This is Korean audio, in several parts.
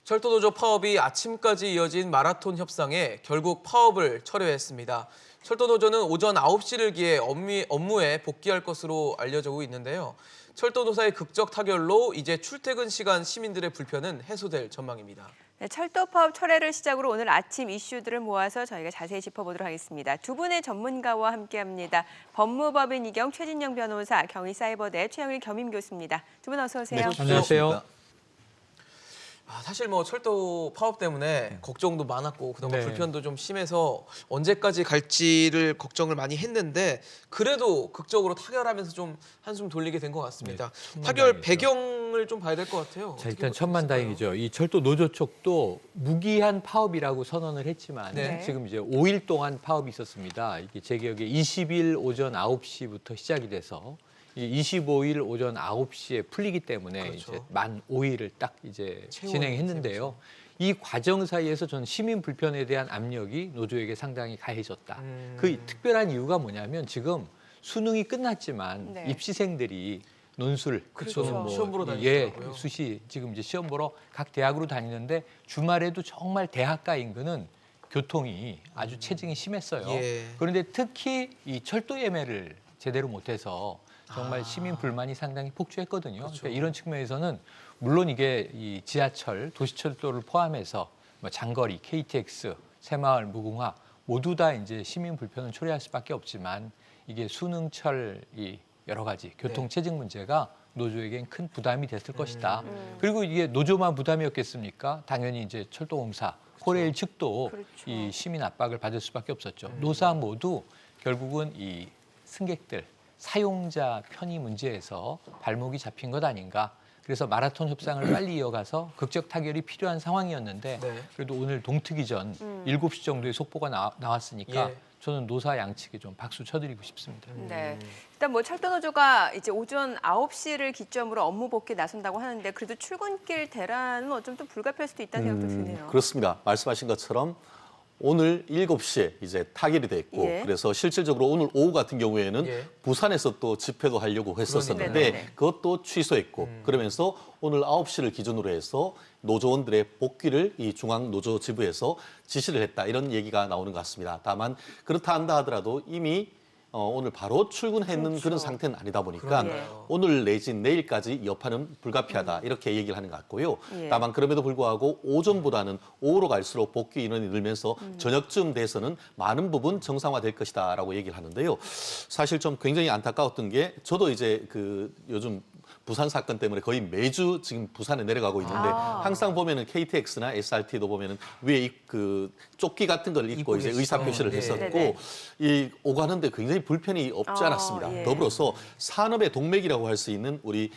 철도노조 파업이 아침까지 이어진 마라톤 협상에 결국 파업을 철회했습니다. 철도노조는 오전 9시를 기해 업무에 복귀할 것으로 알려지고 있는데요. 철도노사의 극적 타결로 이제 출퇴근 시간 시민들의 불편은 해소될 전망입니다. 네, 철도 파업 철회를 시작으로 오늘 아침 이슈들을 모아서 저희가 자세히 짚어보도록 하겠습니다. 두 분의 전문가와 함께합니다. 법무법인 이경 최진영 변호사, 경희사이버대 최영일 겸임 교수입니다. 두 분 어서 오세요. 네, 안녕하세요. 사실 철도 파업 때문에 걱정도 많았고 그동안 네. 불편도 좀 심해서 언제까지 갈지를 걱정을 많이 했는데 그래도 극적으로 타결하면서 좀 한숨 돌리게 된 것 같습니다. 네, 타결 배경을 좀 봐야 될 것 같아요. 자, 일단 천만다행이죠. 이 철도 노조 쪽도 무기한 파업이라고 선언을 했지만 네. 지금 이제 5일 동안 파업이 있었습니다. 이게 제 기억에 20일 오전 9시부터 시작이 돼서 25일 오전 9시에 풀리기 때문에 그렇죠. 이제 만 5일을 딱 이제 채워야 진행했는데요. 이 과정 사이에서 저는 시민 불편에 대한 압력이 노조에게 상당히 가해졌다. 그 특별한 이유가 뭐냐면 지금 수능이 끝났지만 네. 입시생들이 논술 그렇죠. 또는 시험 보러 예, 다니더라고요. 수시 지금 이제 시험 보러 각 대학으로 다니는데 주말에도 정말 대학가 인근은 교통이 아주 체증이 심했어요. 예. 그런데 특히 이 철도 예매를 제대로 못해서 정말 시민 불만이 상당히 폭주했거든요. 그렇죠. 그러니까 이런 측면에서는 물론 이게 이 지하철, 도시철도를 포함해서 뭐 장거리, KTX, 새마을, 무궁화 모두 다 이제 시민 불편을 초래할 수밖에 없지만 이게 수능철 이 여러 가지 교통 체증 문제가 노조에겐 큰 부담이 됐을 것이다. 그리고 이게 노조만 부담이었겠습니까? 당연히 이제 철도공사, 코레일 측도 그렇죠. 이 시민 압박을 받을 수밖에 없었죠. 노사 모두 결국은 이 승객들, 사용자 편의 문제에서 발목이 잡힌 것 아닌가. 그래서 마라톤 협상을 빨리 이어가서 극적 타결이 필요한 상황이었는데 네. 그래도 오늘 동트기 전 7시 정도의 속보가 나왔으니까 예. 저는 노사 양측에 좀 박수 쳐드리고 싶습니다. 네. 일단 철도노조가 이제 오전 9시를 기점으로 업무 복귀에 나선다고 하는데 그래도 출근길 대란은 어쩜 또 불가피할 수도 있다는 생각도 드네요. 그렇습니다. 말씀하신 것처럼 오늘 7시에 이제 타결이 됐고 예. 그래서 실질적으로 오늘 오후 같은 경우에는 예. 부산에서 또 집회도 하려고 했었었는데 그러니까요. 그것도 취소했고 그러면서 오늘 9시를 기준으로 해서 노조원들의 복귀를 이 중앙노조 지부에서 지시를 했다 이런 얘기가 나오는 것 같습니다. 다만 그렇다 한다 하더라도 이미 오늘 바로 출근했는 그렇죠. 그런 상태는 아니다 보니까 그러네요. 오늘 내지 내일까지 여파는 불가피하다 이렇게 얘기를 하는 것 같고요. 예. 다만 그럼에도 불구하고 오전보다는 오후로 갈수록 복귀 인원이 늘면서 저녁쯤 돼서는 많은 부분 정상화될 것이다라고 얘기를 하는데요. 사실 좀 굉장히 안타까웠던 게 저도 이제 요즘 부산 사건 때문에 거의 매주 지금 부산에 내려가고 있는데 항상 보면은 KTX나 SRT도 보면은 위에 조끼 같은 걸 입고 이제 계시죠. 의사 표시를 네. 했었고 네네. 이 오가는데 굉장히 불편이 없지 않았습니다. 예. 더불어서 산업의 동맥이라고 할 수 있는 우리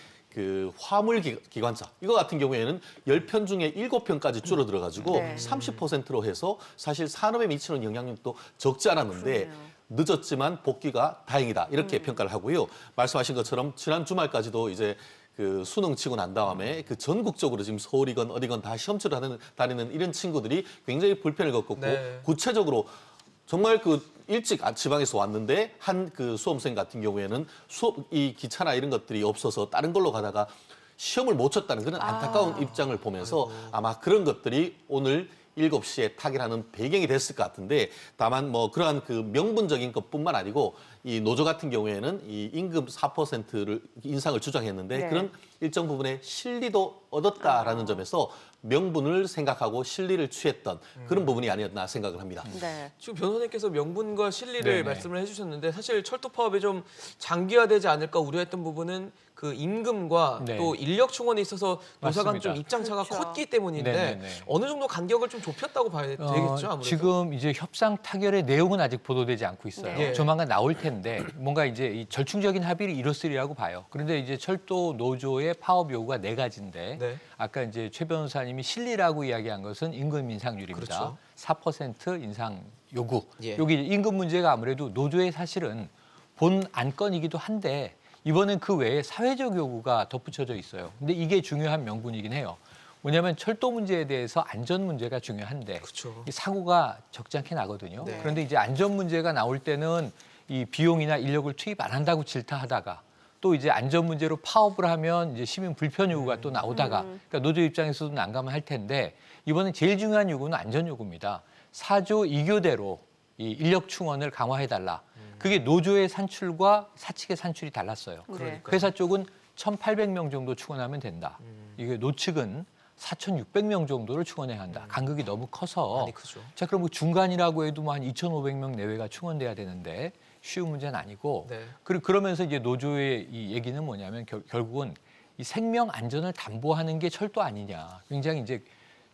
화물 기관차 이거 같은 경우에는 10편 중에 7편까지 줄어들어 가지고 네. 30%로 해서 사실 산업에 미치는 영향력도 적지 않았는데 그러네요. 늦었지만 복귀가 다행이다 이렇게 평가를 하고요. 말씀하신 것처럼 지난 주말까지도 이제 수능 치고 난 다음에 전국적으로 지금 서울이건 어디건 다 시험 치러 다니는 이런 친구들이 굉장히 불편을 겪었고 네. 구체적으로 정말 일찍 지방에서 왔는데 한 수험생 같은 경우에는 이 기차나 이런 것들이 없어서 다른 걸로 가다가 시험을 못 쳤다는 그런 안타까운 입장을 보면서 아마 그런 것들이 오늘 7시에 타결하는 배경이 됐을 것 같은데 다만 그러한 명분적인 것뿐만 아니고 이 노조 같은 경우에는 이 임금 4%를 인상을 주장했는데 네. 그런 일정 부분의 실리도 얻었다라는 점에서 명분을 생각하고 실리를 취했던 그런 부분이 아니었나 생각을 합니다. 네. 지금 변호사님께서 명분과 실리를 네네. 말씀을 해주셨는데 사실 철도 파업이 좀 장기화되지 않을까 우려했던 부부분은 임금과 네. 또 인력 충원에 있어서 노사 간 좀 맞습니다. 입장차가 그렇죠. 컸기 때문인데 네네네. 어느 정도 간격을 좀 좁혔다고 봐야 되겠죠 아무래도. 지금 이제 협상 타결의 내용은 아직 보도되지 않고 있어요. 네. 조만간 나올 텐데 뭔가 이제 이 절충적인 합의를 이뤘으리라고 봐요. 그런데 이제 철도 노조의 파업 요구가 4가지인데 네. 아까 이제 최 변호사님이 실리라고 이야기한 것은 임금 인상률입니다. 그렇죠. 4% 인상 요구. 예. 여기 임금 문제가 아무래도 노조의 사실은 본 안건이기도 한데 이번엔 그 외에 사회적 요구가 덧붙여져 있어요. 근데 이게 중요한 명분이긴 해요. 뭐냐면 철도 문제에 대해서 안전 문제가 중요한데 그렇죠. 이 사고가 적지 않게 나거든요. 네. 그런데 이제 안전 문제가 나올 때는 이 비용이나 인력을 투입 안 한다고 질타하다가 또 이제 안전 문제로 파업을 하면 이제 시민 불편 요구가 또 나오다가 그러니까 노조 입장에서도 난감할 텐데 이번에 제일 중요한 요구는 안전 요구입니다. 4조 2교대로 이 인력 충원을 강화해달라. 그게 노조의 산출과 사측의 산출이 달랐어요. 네. 회사 쪽은 1,800명 정도 충원하면 된다. 이게 노측은 4,600명 정도를 충원해야 한다. 간극이 너무 커서. 많이 크죠. 자, 그럼 뭐 중간이라고 해도 뭐 한 2,500명 내외가 충원돼야 되는데 쉬운 문제는 아니고. 네. 그러면서 이제 노조의 이 얘기는 뭐냐면 결국은 이 생명 안전을 담보하는 게 철도 아니냐. 굉장히 이제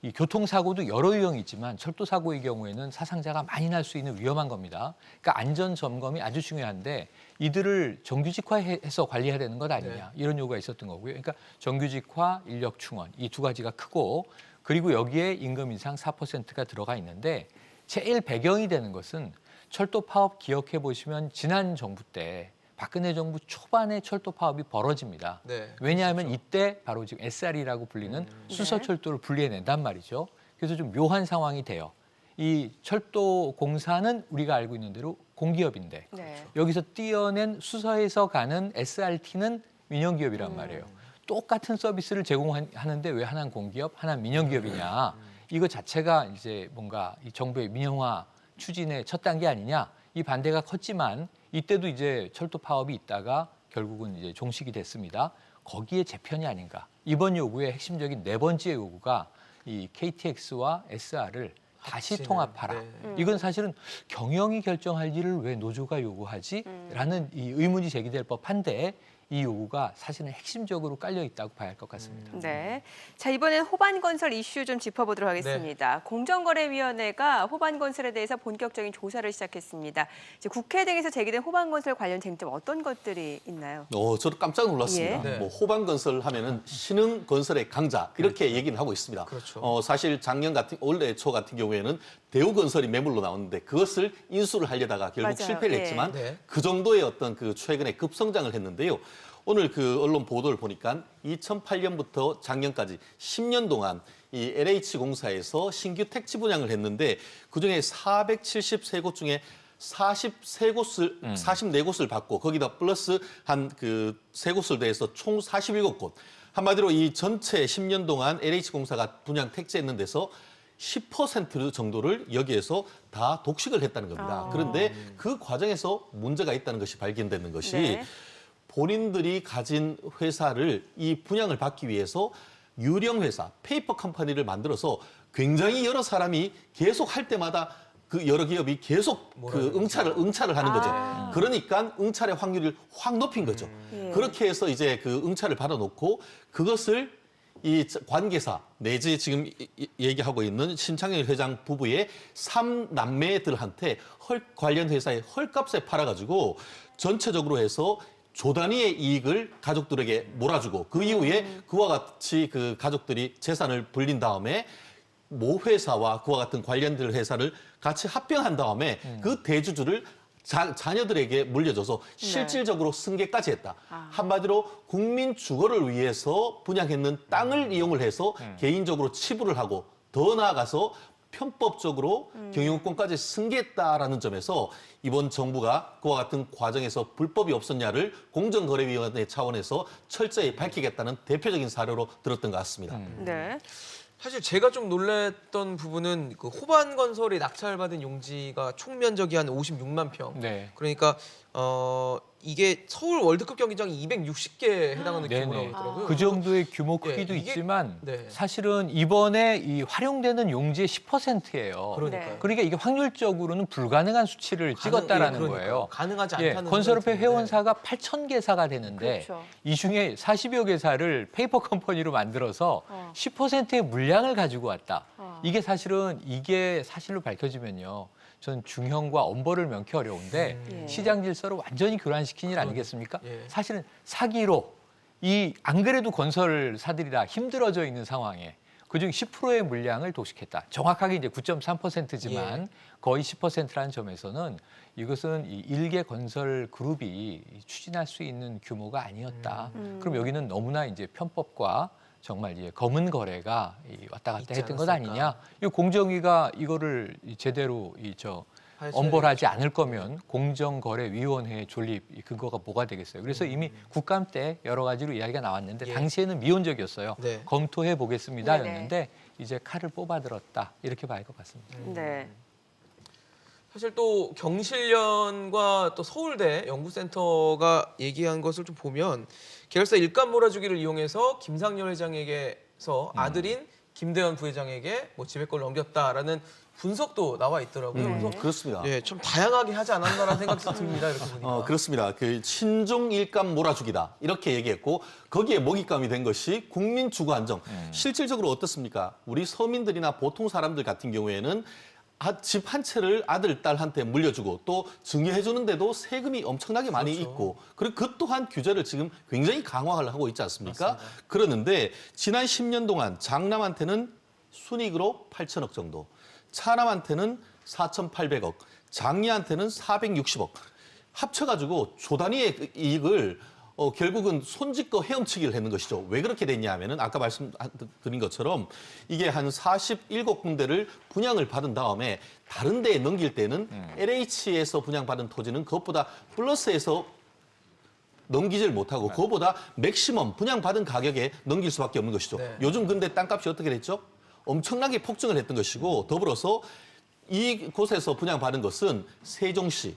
이 교통사고도 여러 유형이 있지만 철도 사고의 경우에는 사상자가 많이 날 수 있는 위험한 겁니다. 그러니까 안전 점검이 아주 중요한데 이들을 정규직화해서 관리해야 되는 것 아니냐 이런 요구가 있었던 거고요. 그러니까 정규직화, 인력 충원 이 두 가지가 크고 그리고 여기에 임금 인상 4%가 들어가 있는데 제일 배경이 되는 것은 철도 파업 기억해 보시면 지난 정부 때 박근혜 정부 초반에 철도 파업이 벌어집니다. 네, 왜냐하면 이때 바로 지금 SR이라고 불리는 수서철도를 분리해낸단 말이죠. 그래서 좀 묘한 상황이 돼요. 이 철도공사는 우리가 알고 있는 대로 공기업인데 네. 여기서 띄어낸 수서에서 가는 SRT는 민영기업이란 말이에요. 똑같은 서비스를 제공하는데 왜 하나는 공기업, 하나는 민영기업이냐. 이거 자체가 이제 뭔가 이 정부의 민영화 추진의 첫 단계 아니냐. 이 반대가 컸지만 이때도 이제 철도 파업이 있다가 결국은 이제 종식이 됐습니다. 거기에 재편이 아닌가. 이번 요구의 핵심적인 네 번째 요구가 이 KTX와 SR을 다시 합치는, 통합하라. 네. 이건 사실은 경영이 결정할 일을 왜 노조가 요구하지? 라는 이 의문이 제기될 법한데 이 요구가 사실은 핵심적으로 깔려 있다고 봐야 할 것 같습니다. 네. 자, 이번엔 호반건설 이슈 좀 짚어보도록 하겠습니다. 공정거래위원회가 호반건설에 대해서 본격적인 조사를 시작했습니다. 이제 국회 등에서 제기된 호반건설 관련 쟁점 어떤 것들이 있나요? 저도 깜짝 놀랐습니다. 예. 네. 뭐 호반건설 하면은 신흥건설의 강자 이렇게 얘기는 하고 있습니다. 그렇죠. 사실 올해 초 같은 경우에는 대우건설이 매물로 나왔는데 그것을 인수를 하려다가 결국 맞아요. 실패를 예. 했지만 네. 그 정도의 어떤 그 최근에 급성장을 했는데요. 오늘 그 언론 보도를 보니까 2008년부터 작년까지 10년 동안 이 LH공사에서 신규 택지 분양을 했는데 그중에 473곳 중에 44곳을 받고 거기다 플러스 한 그 3곳을 더해서 총 47곳. 한마디로 이 전체 10년 동안 LH공사가 분양 택지했는 데서 10% 정도를 여기에서 다 독식을 했다는 겁니다. 그런데 그 과정에서 문제가 있다는 것이 발견되는 것이 네. 본인들이 가진 회사를 이 분양을 받기 위해서 유령 회사, 페이퍼 컴퍼니를 만들어서 굉장히 여러 사람이 계속 할 때마다 그 여러 기업이 계속 그 응찰을 하는 거죠. 그러니까 응찰의 확률을 확 높인 거죠. 예. 그렇게 해서 이제 그 응찰을 받아놓고 그것을 이 관계사 내지 지금 얘기하고 있는 신창일 회장 부부의 3남매들한테 관련 회사에 헐값에 팔아가지고 전체적으로 해서 조 단위의 이익을 가족들에게 몰아주고 그 이후에 그와 같이 그 가족들이 재산을 불린 다음에 모 회사와 그와 같은 관련된 회사를 같이 합병한 다음에 그 대주주를 자녀들에게 물려줘서 실질적으로 승계까지 했다. 한마디로 국민 주거를 위해서 분양했는 땅을 이용을 해서 개인적으로 치부를 하고 더 나아가서 편법적으로 경영권까지 승계했다라는 점에서 이번 정부가 그와 같은 과정에서 불법이 없었냐를 공정거래위원회 차원에서 철저히 밝히겠다는 대표적인 사례로 들었던 것 같습니다. 네. 사실 제가 좀 놀랐던 부분은 그 호반건설이 낙찰받은 용지가 총 면적이 한 56만 평. 네. 그러니까 이게 서울 월드컵 경기장 260개에 해당하는 네네. 규모라고 하더라고요. 그 정도의 규모 크기도 예, 이게- 있지만 네. 사실은 이번에 이 활용되는 용지의 10%예요. 그러니까요. 그러니까 이게 확률적으로는 불가능한 수치를 찍었다라는 그러니까요. 거예요. 가능하지 예, 않다는 건설업회 생각이 드는데. 회원사가 8,000개사가 되는데 그렇죠. 이 중에 40여 개사를 페이퍼 컴퍼니로 만들어서 10%의 물량을 가지고 왔다. 이게 사실로 밝혀지면요. 전 중형과 엄벌을 명쾌 어려운데 예. 시장 질서를 완전히 교란시킨 일 아니겠습니까? 예. 사실은 사기로 안 그래도 건설사들이라 힘들어져 있는 상황에 그중 10%의 물량을 독식했다. 정확하게 이제 9.3%지만 거의 10%라는 점에서는 이것은 이 일개 건설 그룹이 추진할 수 있는 규모가 아니었다. 그럼 여기는 너무나 이제 편법과 정말 이제 검은 거래가 왔다 갔다 있지 했던 것 않았을까. 아니냐? 이 공정위가 이거를 제대로 엄벌하지 않을 거면 공정거래위원회의 존립 이 근거가 뭐가 되겠어요. 그래서 이미 국감 때 여러 가지로 이야기가 나왔는데 예. 당시에는 미온적이었어요. 네. 검토해 보겠습니다 네네. 였는데 이제 칼을 뽑아들었다 이렇게 봐야 할 것 같습니다. 네. 사실 또 경실련과 또 서울대 연구센터가 얘기한 것을 좀 보면 계열사 일감 몰아주기를 이용해서 김상열 회장에게서 아들인 김대현 부회장에게 뭐 지배권을 넘겼다라는 분석도 나와 있더라고요. 그래서 그렇습니다. 예, 좀 다양하게 하지 않았나라는 생각이 듭니다. 이렇게 보니까. 그렇습니다. 그 친중 일감 몰아주기다 이렇게 얘기했고 거기에 먹잇감이 된 것이 국민 주거 안정. 실질적으로 어떻습니까? 우리 서민들이나 보통 사람들 같은 경우에는 집 한 채를 아들, 딸한테 물려주고 또 증여해 주는데도 세금이 엄청나게 많이 있고 그리고 그 또한 규제를 지금 굉장히 강화를 하고 있지 않습니까? 그러는데 지난 10년 동안 장남한테는 순이익으로 8천억 정도, 차남한테는 4,800억, 장녀한테는 460억 합쳐가지고 조 단위의 이익을 결국은 손짓거 헤엄치기를 했는 것이죠. 왜 그렇게 됐냐 하면은 아까 말씀드린 것처럼 이게 한 47군데를 분양을 받은 다음에 다른 데에 넘길 때는 LH에서 분양받은 토지는 그것보다 플러스해서 넘기질 못하고 그것보다 맥시멈 분양받은 가격에 넘길 수밖에 없는 것이죠. 네. 요즘 근데 땅값이 어떻게 됐죠? 엄청나게 폭증을 했던 것이고 더불어서 이곳에서 분양받은 것은 세종시,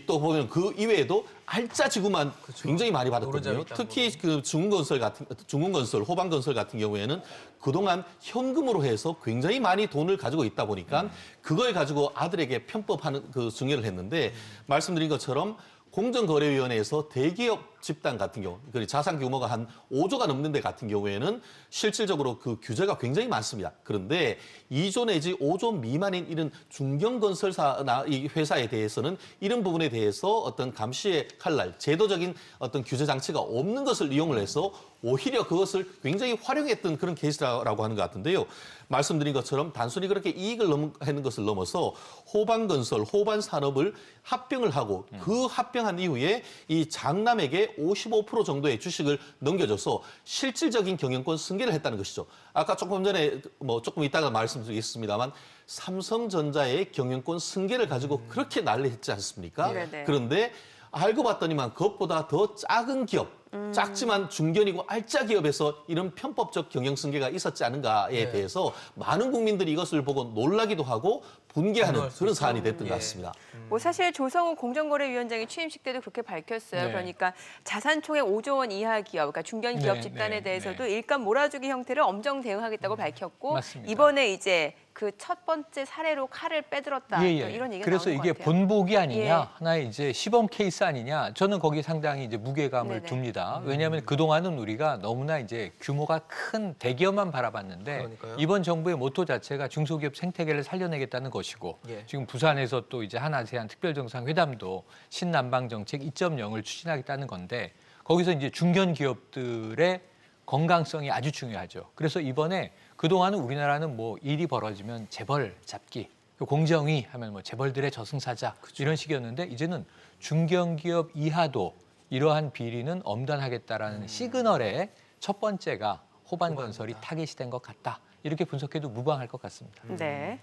또 보면 그 이외에도 알짜 지구만 굉장히 많이 받았거든요. 노른자미 땅으로. 특히 그 중흥건설, 호반건설 같은 경우에는 그동안 현금으로 해서 굉장히 많이 돈을 가지고 있다 보니까 그걸 가지고 아들에게 편법하는 그 증여를 했는데 말씀드린 것처럼 공정거래위원회에서 대기업 집단 같은 경우, 그리고 자산 규모가 한 5조가 넘는 데 같은 경우에는 실질적으로 그 규제가 굉장히 많습니다. 그런데 2조 내지 5조 미만인 이런 중견건설사나 이 회사에 대해서는 이런 부분에 대해서 어떤 감시의 칼날, 제도적인 어떤 규제 장치가 없는 것을 이용을 해서 오히려 그것을 굉장히 활용했던 그런 케이스라고 하는 것 같은데요. 말씀드린 것처럼 단순히 그렇게 이익을 하는 것을 넘어서 호반건설, 호반산업을 합병을 하고 그 합병한 이후에 이 장남에게 55% 정도의 주식을 넘겨줘서 실질적인 경영권 승계를 했다는 것이죠. 아까 조금 전에 조금 이따가 말씀드리겠습니다만 삼성전자의 경영권 승계를 가지고 그렇게 난리했지 않습니까? 네네. 그런데 알고 봤더니만 그것보다 더 작은 기업, 작지만 중견이고 알짜 기업에서 이런 편법적 경영 승계가 있었지 않은가에 대해서 많은 국민들이 이것을 보고 놀라기도 하고 분개하는 그런 사안이 됐던 것 같습니다. 뭐 사실 조성우 공정거래위원장이 취임식 때도 그렇게 밝혔어요. 네. 그러니까 자산총액 5조 원 이하 기업, 그러니까 중견 기업 네, 집단에 네, 대해서도 네. 일감 몰아주기 형태를 엄정 대응하겠다고 밝혔고 맞습니다. 이번에 이제 그 첫 번째 사례로 칼을 빼들었다 예, 또 예. 이런 얘기가 그래서 나오는 이게 것 같아요. 본보기 아니냐, 예. 하나의 이제 시범 케이스 아니냐, 저는 거기 상당히 이제 무게감을 네네. 둡니다. 왜냐하면 그동안은 우리가 너무나 이제 규모가 큰 대기업만 바라봤는데 그러니까요. 이번 정부의 모토 자체가 중소기업 생태계를 살려내겠다는 것이고 예. 지금 부산에서 또 이제 한아세안 특별정상회담도 신남방 정책 2.0을 추진하겠다는 건데 거기서 이제 중견 기업들의 건강성이 아주 중요하죠. 그래서 이번에 그동안은 우리나라는 뭐 일이 벌어지면 재벌 잡기, 공정위 하면 뭐 재벌들의 저승사자 이런 식이었는데 이제는 중견기업 이하도 이러한 비리는 엄단하겠다라는 시그널의 첫 번째가 호반건설이 타겟이 된 것 같다. 이렇게 분석해도 무방할 것 같습니다. 네.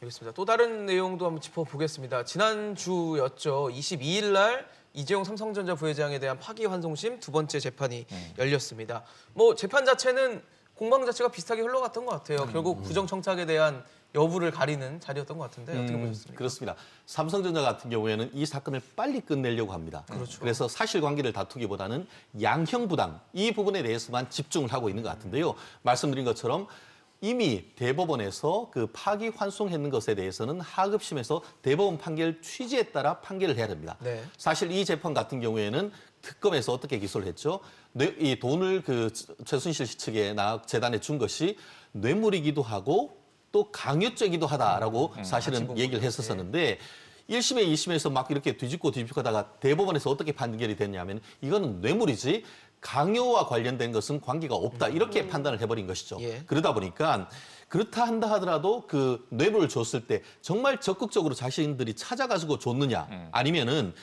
알겠습니다. 또 다른 내용도 한번 짚어보겠습니다. 지난주였죠. 22일 날 이재용 삼성전자 부회장에 대한 파기환송심 두 번째 재판이 열렸습니다. 뭐 재판 자체는 공방 자체가 비슷하게 흘러갔던 것 같아요. 결국 부정청탁에 대한 여부를 가리는 자리였던 것 같은데 어떻게 보셨습니까? 그렇습니다. 삼성전자 같은 경우에는 이 사건을 빨리 끝내려고 합니다. 그렇죠. 그래서 사실관계를 다투기보다는 양형부당 이 부분에 대해서만 집중을 하고 있는 것 같은데요. 말씀드린 것처럼 이미 대법원에서 그 파기환송했는 것에 대해서는 하급심에서 대법원 판결 취지에 따라 판결을 해야 됩니다. 네. 사실 이 재판 같은 경우에는 특검에서 어떻게 기소를 했죠? 이 돈을 그 최순실 씨 측에나 재단에 준 것이 뇌물이기도 하고 또 강요죄이기도 하다라고 사실은 얘기를 했었었는데 1심에 2심에서 막 이렇게 뒤집고 하다가 대법원에서 어떻게 판결이 됐냐면 이거는 뇌물이지 강요와 관련된 것은 관계가 없다 이렇게 판단을 해버린 것이죠. 예. 그러다 보니까 그렇다 한다 하더라도 그 뇌물을 줬을 때 정말 적극적으로 자신들이 찾아가지고 줬느냐 아니면은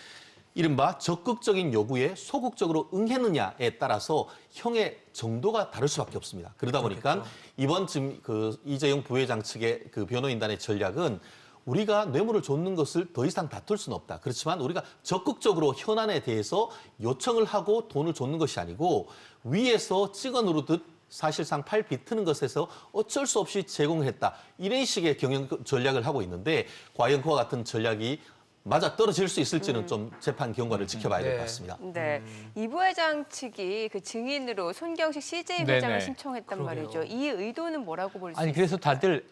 이른바 적극적인 요구에 소극적으로 응했느냐에 따라서 형의 정도가 다를 수밖에 없습니다. 그러다 보니까 이번 지금 그 이재용 부회장 측의 그 변호인단의 전략은 우리가 뇌물을 줬는 것을 더 이상 다툴 수는 없다. 그렇지만 우리가 적극적으로 현안에 대해서 요청을 하고 돈을 줬는 것이 아니고 위에서 찍어 누르듯 사실상 팔 비트는 것에서 어쩔 수 없이 제공했다. 이런 식의 경영 전략을 하고 있는데 과연 그와 같은 전략이 맞아 떨어질 수 있을지는 좀 재판 경과를 지켜봐야 될 것 같습니다. 네, 이 부회장 측이 그 증인으로 손경식 CJ 회장을 네네. 신청했단 그러게요. 말이죠. 이 의도는 뭐라고 볼 수 아니 있을까요? 그래서 다들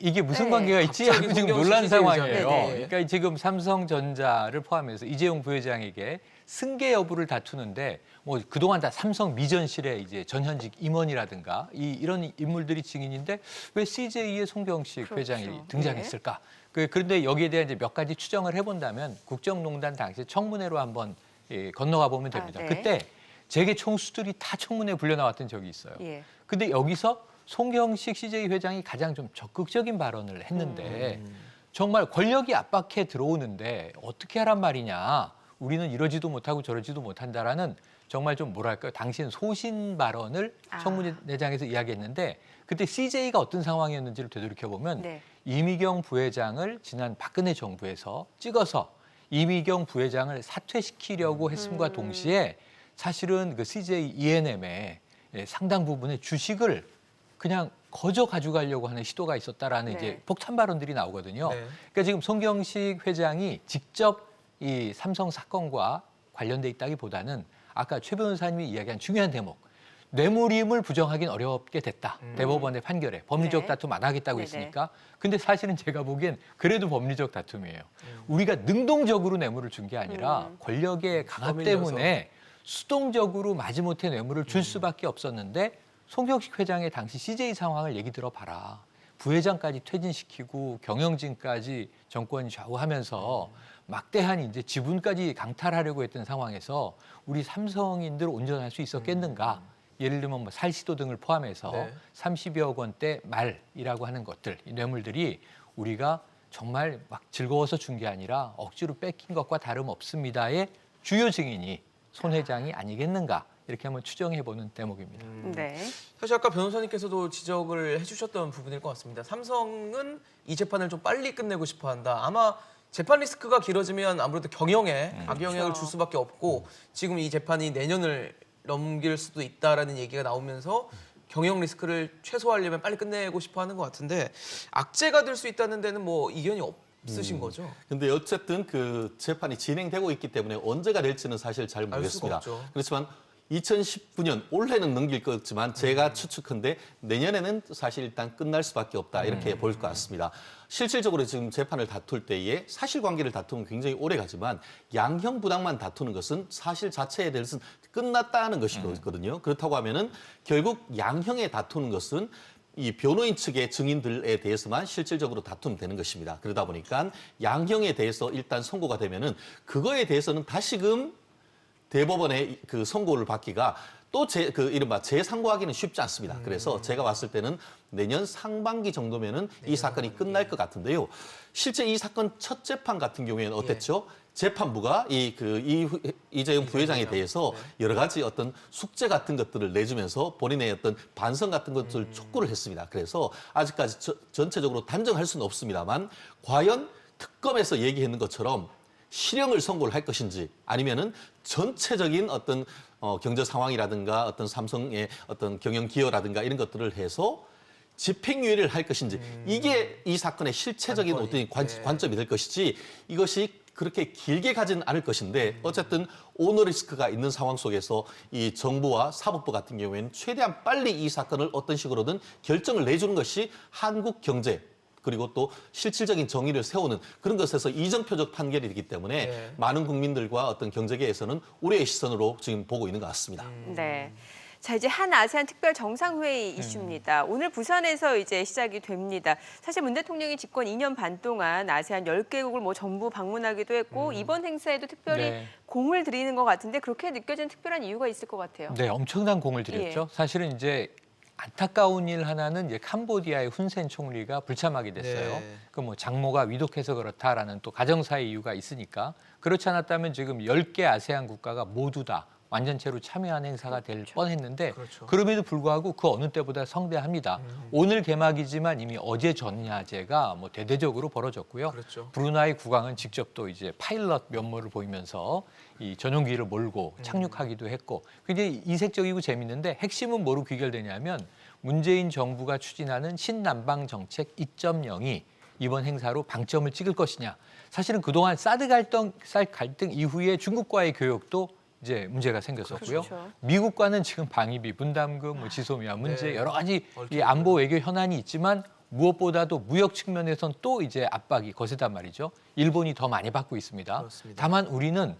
이게 무슨 네. 관계가 있지 갑자기 하고 지금 손경식 놀란 CJ 상황이에요. 회장이. 네네. 그러니까 지금 삼성전자를 포함해서 이재용 부회장에게 승계 여부를 다투는데 뭐 그동안 다 삼성 미전실의 이제 전현직 임원이라든가 이런 인물들이 증인인데 왜 CJ의 송경식 그렇죠. 회장이 등장했을까? 그런데 여기에 대한 이제 몇 가지 추정을 해본다면 국정농단 당시 청문회로 한번 건너가 보면 됩니다. 네. 그때 재계 총수들이 다 청문회에 불려 나왔던 적이 있어요. 예. 근데 여기서 송경식 CJ 회장이 가장 좀 적극적인 발언을 했는데 정말 권력이 압박해 들어오는데 어떻게 하란 말이냐. 우리는 이러지도 못하고 저러지도 못한다라는 정말 좀 뭐랄까요. 당시엔 소신 발언을 청문회장에서 이야기했는데 그때 CJ가 어떤 상황이었는지를 되돌이켜보면 네. 이미경 부회장을 지난 박근혜 정부에서 찍어서 이미경 부회장을 사퇴시키려고 했음과 동시에 사실은 그 CJ ENM의 상당 부분의 주식을 그냥 거저 가져가려고 하는 시도가 있었다라는 네. 이제 폭탄 발언들이 나오거든요. 네. 그러니까 지금 송경식 회장이 직접 이 삼성 사건과 관련돼 있다기보다는 아까 최 변호사님이 이야기한 중요한 대목. 뇌물임을 부정하기는 어렵게 됐다. 대법원의 판결에 법리적 네. 다툼 안 하겠다고 네네. 했으니까. 근데 사실은 제가 보기엔 그래도 법리적 다툼이에요. 우리가 능동적으로 뇌물을 준 게 아니라 권력의 강압 떠밀려서. 때문에 수동적으로 마지못해 뇌물을 줄 수밖에 없었는데 송경식 회장의 당시 CJ 상황을 얘기 들어봐라. 부회장까지 퇴진시키고 경영진까지 정권이 좌우하면서 막대한 이제 지분까지 강탈하려고 했던 상황에서 우리 삼성인들 온전할 수 있었겠는가? 예를 들면 뭐 살시도 등을 포함해서 네. 30여 원대 말이라고 하는 것들, 이 뇌물들이 우리가 정말 막 즐거워서 준 게 아니라 억지로 뺏긴 것과 다름없습니다의 주요 증인이 손 회장이 아니겠는가? 이렇게 한번 추정해보는 대목입니다. 네. 사실 아까 변호사님께서도 지적을 해주셨던 부분일 것 같습니다. 삼성은 이 재판을 좀 빨리 끝내고 싶어한다. 아마 재판 리스크가 길어지면 아무래도 경영에 악영향을 그렇죠. 줄 수밖에 없고 지금 이 재판이 내년을 넘길 수도 있다라는 얘기가 나오면서 경영 리스크를 최소화하려면 빨리 끝내고 싶어하는 것 같은데 악재가 될 수 있다는 데는 뭐 이견이 없으신 거죠? 근데 어쨌든 그 재판이 진행되고 있기 때문에 언제가 될지는 사실 잘 알 수가 모르겠습니다. 없죠. 그렇지만 2019년 올해는 넘길 거지만 제가 추측한데 내년에는 사실 일단 끝날 수밖에 없다 이렇게 보일 것 같습니다. 실질적으로 지금 재판을 다툴 때에 사실관계를 다투면 굉장히 오래 가지만 양형 부당만 다투는 것은 사실 자체에 대해서는 끝났다는 것이거든요. 그렇다고 하면은 결국 양형에 다투는 것은 이 변호인 측의 증인들에 대해서만 실질적으로 다투면 되는 것입니다. 그러다 보니까 양형에 대해서 일단 선고가 되면은 그거에 대해서는 다시금 대법원의 그 선고를 받기가 또 이른바 재상고하기는 쉽지 않습니다. 그래서 제가 봤을 때는 내년 상반기 정도면은 이 사건이 끝날 것 같은데요. 실제 이 사건 첫 재판 같은 경우에는 어땠죠? 재판부가 이재용 부회장에 대해서 여러 가지 어떤 숙제 같은 것들을 내주면서 본인의 어떤 반성 같은 것들을 촉구를 했습니다. 그래서 아직까지 전체적으로 단정할 수는 없습니다만 과연 특검에서 얘기했는 것처럼 실형을 선고를 할 것인지 아니면은 전체적인 어떤 경제 상황이라든가 어떤 삼성의 어떤 경영 기여라든가 이런 것들을 해서 집행유예를 할 것인지 이게 이 사건의 실체적인 어떤 관점이 될 것이지 이것이 그렇게 길게 가지는 않을 것인데 어쨌든 오너 리스크가 있는 상황 속에서 이 정부와 사법부 같은 경우에는 최대한 빨리 이 사건을 어떤 식으로든 결정을 내주는 것이 한국 경제 그리고 또 실질적인 정의를 세우는 그런 것에서 이정표적 판결이 되기 때문에 네. 많은 국민들과 어떤 경제계에서는 우려의 시선으로 지금 보고 있는 것 같습니다. 네. 자, 이제 한 아세안 특별 정상회의 이슈입니다. 오늘 부산에서 이제 시작이 됩니다. 사실 문 대통령이 집권 2년 반 동안 아세안 10개국을 뭐 전부 방문하기도 했고 이번 행사에도 특별히 네. 공을 들이는 것 같은데 그렇게 느껴지는 특별한 이유가 있을 것 같아요. 네, 엄청난 공을 들였죠. 사실은 이제 안타까운 일 하나는 이제 캄보디아의 훈센 총리가 불참하게 됐어요. 네. 그 뭐 장모가 위독해서 그렇다라는 또 가정사의 이유가 있으니까 그렇지 않았다면 지금 10개 아세안 국가가 모두 다 완전체로 참여하는 행사가 될 뻔했는데 그렇죠. 그럼에도 불구하고 그 어느 때보다 성대합니다. 오늘 개막이지만 이미 어제 전야제가 뭐 대대적으로 벌어졌고요. 그렇죠. 브루나이 국왕은 직접 또 이제 파일럿 면모를 보이면서 이 전용기를 몰고 착륙하기도 했고 굉장히 이색적이고 재밌는데 핵심은 뭐로 귀결되냐면 문재인 정부가 추진하는 신남방 정책 2.0이 이번 행사로 방점을 찍을 것이냐. 사실은 그동안 사드 갈등 이후에 중국과의 교역도 이제 문제가 생겼었고요. 그렇죠. 미국과는 지금 방위비, 분담금, 뭐 지소미아 문제 네. 여러 가지 이 안보 외교 현안이 있지만 무엇보다도 무역 측면에선 또 이제 압박이 거세단 말이죠. 일본이 더 많이 받고 있습니다. 그렇습니다. 다만 우리는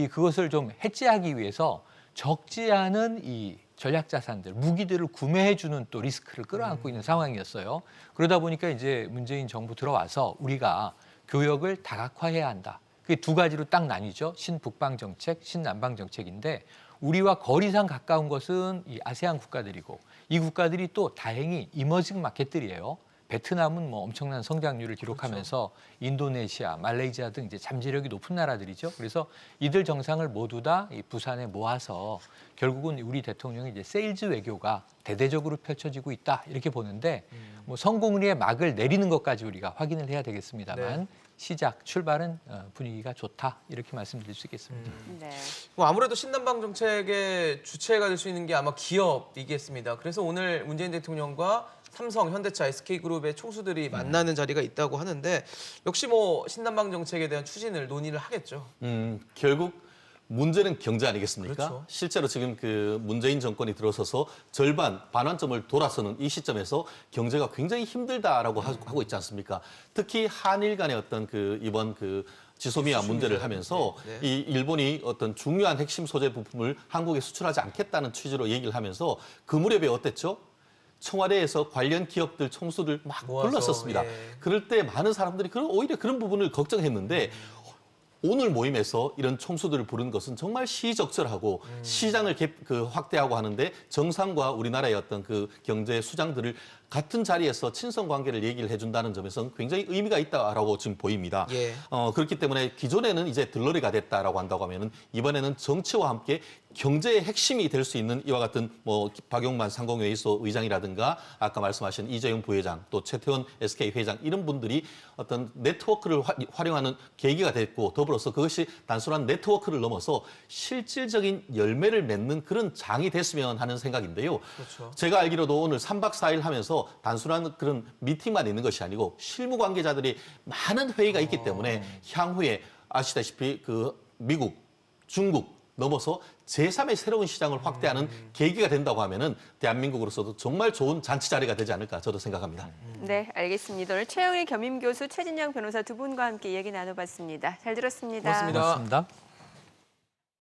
그것을 좀 해지하기 위해서 적지 않은 이 전략 자산들, 무기들을 구매해 주는 또 리스크를 끌어안고 있는 상황이었어요. 그러다 보니까 이제 문재인 정부 들어와서 우리가 교역을 다각화해야 한다. 그게 두 가지로 딱 나뉘죠. 신북방 정책, 신남방 정책인데 우리와 거리상 가까운 것은 이 아세안 국가들이고 이 국가들이 또 다행히 이머징 마켓들이에요. 베트남은 뭐 엄청난 성장률을 기록하면서 인도네시아, 말레이시아 등 이제 잠재력이 높은 나라들이죠. 그래서 이들 정상을 모두 다 이 부산에 모아서 결국은 우리 대통령이 이제 세일즈 외교가 대대적으로 펼쳐지고 있다 이렇게 보는데 뭐 성공리에 막을 내리는 것까지 우리가 확인을 해야 되겠습니다만 네. 시작 출발은 분위기가 좋다 이렇게 말씀드릴 수 있겠습니다. 네. 뭐 아무래도 신남방 정책의 주체가 될 수 있는 게 아마 기업이겠습니다. 그래서 오늘 문재인 대통령과 삼성, 현대차, SK그룹의 총수들이 만나는 자리가 있다고 하는데 역시 뭐 신남방 정책에 대한 추진을 논의를 하겠죠. 결국 문제는 경제 아니겠습니까? 그렇죠. 실제로 지금 그 문재인 정권이 들어서서 절반 반환점을 돌아서는 이 시점에서 경제가 굉장히 힘들다라고 하고 있지 않습니까? 특히 한일 간의 어떤 그 이번 그 지소미아 문제를 하면서 네. 이 일본이 어떤 중요한 핵심 소재 부품을 한국에 수출하지 않겠다는 취지로 얘기를 하면서 그 무렵에 어땠죠? 청와대에서 관련 기업들 총수들 막 모아서, 불렀었습니다. 예. 그럴 때 많은 사람들이 오히려 그런 부분을 걱정했는데 오늘 모임에서 이런 총수들을 부른 것은 정말 시적절하고 시장을 확대하고 하는데 정상과 우리나라의 어떤 그 경제 수장들을 같은 자리에서 친선 관계를 얘기를 해준다는 점에서는 굉장히 의미가 있다라고 지금 보입니다. 예. 그렇기 때문에 기존에는 이제 들러리가 됐다라고 한다고 하면은 이번에는 정치와 함께 경제의 핵심이 될 수 있는 이와 같은 뭐 박용만 상공회의소 의장이라든가 아까 말씀하신 이재용 부회장 또 최태원 SK 회장 이런 분들이 어떤 네트워크를 활용하는 계기가 됐고 더불어서 그것이 단순한 네트워크를 넘어서 실질적인 열매를 맺는 그런 장이 됐으면 하는 생각인데요. 그렇죠. 제가 알기로도 오늘 3박 4일 하면서 단순한 그런 미팅만 있는 것이 아니고 실무 관계자들이 많은 회의가 있기 때문에 향후에 아시다시피 그 미국, 중국 넘어서 제3의 새로운 시장을 확대하는 계기가 된다고 하면은 대한민국으로서도 정말 좋은 잔치 자리가 되지 않을까 저도 생각합니다. 네, 알겠습니다. 오늘 최영일 겸임교수, 최진영 변호사 두 분과 함께 이야기 나눠봤습니다. 잘 들었습니다. 고맙습니다. 고맙습니다.